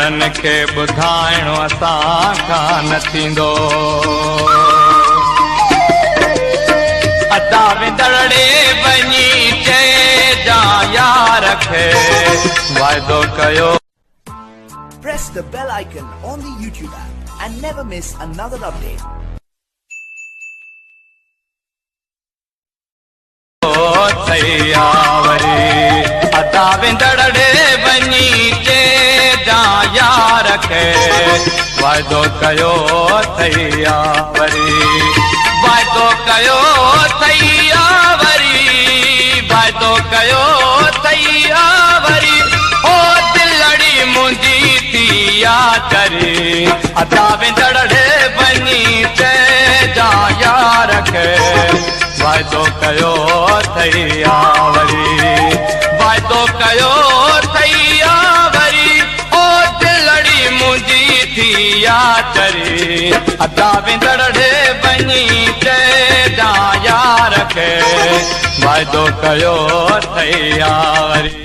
ॿारनि खे ॿुधाइणो असां खां न थींदो। अदा विंदड़े वञी चइजां यार खे वाइदो कयो। Press the bell icon on the YouTube app and never miss another update. अदा विंदड़े वञी चइजां यार खे वाइदो कयो थैया वरी, वाइदो कयो थैया वरी, वाइदो कयो थैया वरी, ओ दिलड़ी मुंहिंजी थिया चरी। अदा विंदड़े वञी चइजां यार खे वाइदो कयो थैया वरी, वाइदो कयो थैया वरी, ओ दिलड़ी मुंहिंजी थिया चरी। अदा विंदड़े वञी चइजां यार खे वाइदो कयो थैया वरी।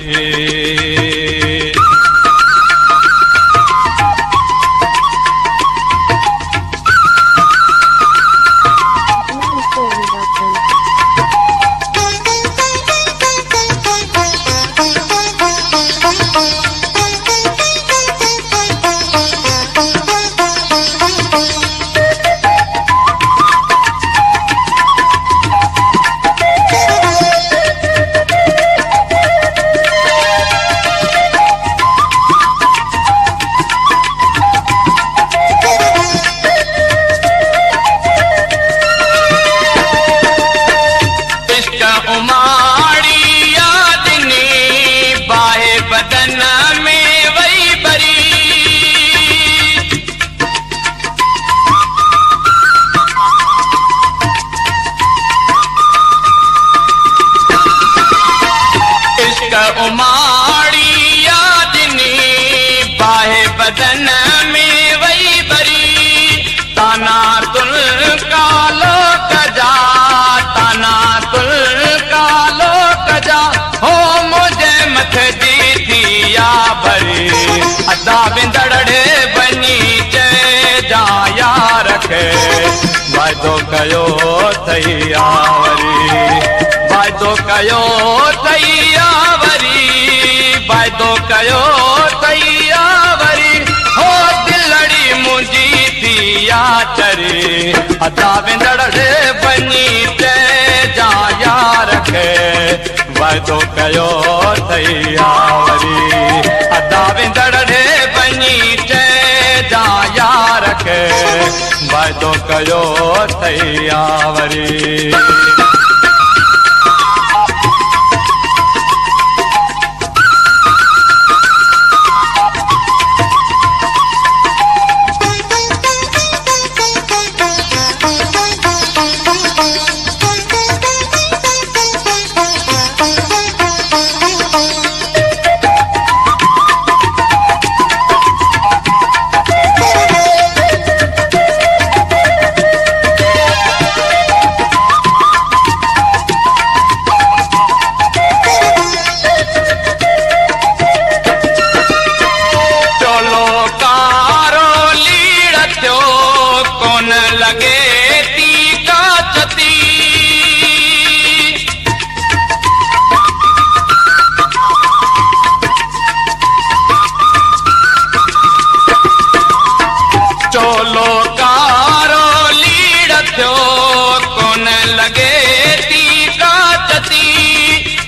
उमाड़ी यादनी बाहे बदन में वही बरी, ताना तुल कालो कजा, ताना तुल कालो कजा, हो मुझे मथ दी थिया भरी। अदा विंदड़े वञी चइजां यार खे वाइदो कयो थैया वरी, वाइदो कयो थैया वरी, वाइदो कयो थैया वरी, हो दिलड़ी मुंहिंजी थिया चरी। अदा विंदड़े वञी चइजां यार खे वाइदो कयो थैया वरी, अदा विंदड़े वञी चइजां यार खे वाइदो कयो थैया वरी।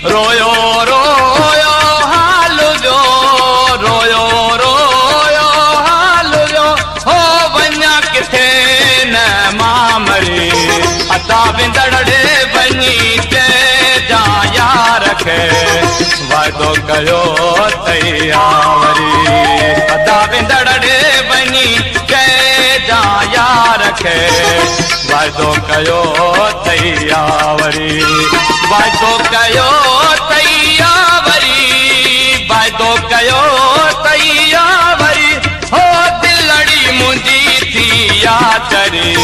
रोयो रोयो हाल जो, रोयो रोयो हाल जो, हो वञा किथे न मामरी। अदा विंदड़े वञी चइजां यार खे वाइदो कयो थैया वरी, अदा विंदड़े वञी चइजां यार खे वाइदो कयो थैया वरी, वाइदो कयो थैया वरी, वाइदो कयो थैया वरी, हो दिलड़ी मुंहिंजी थिया चरी।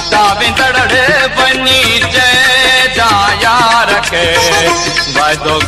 अदा विंदड़े वञी चइजां यार खे वाइदो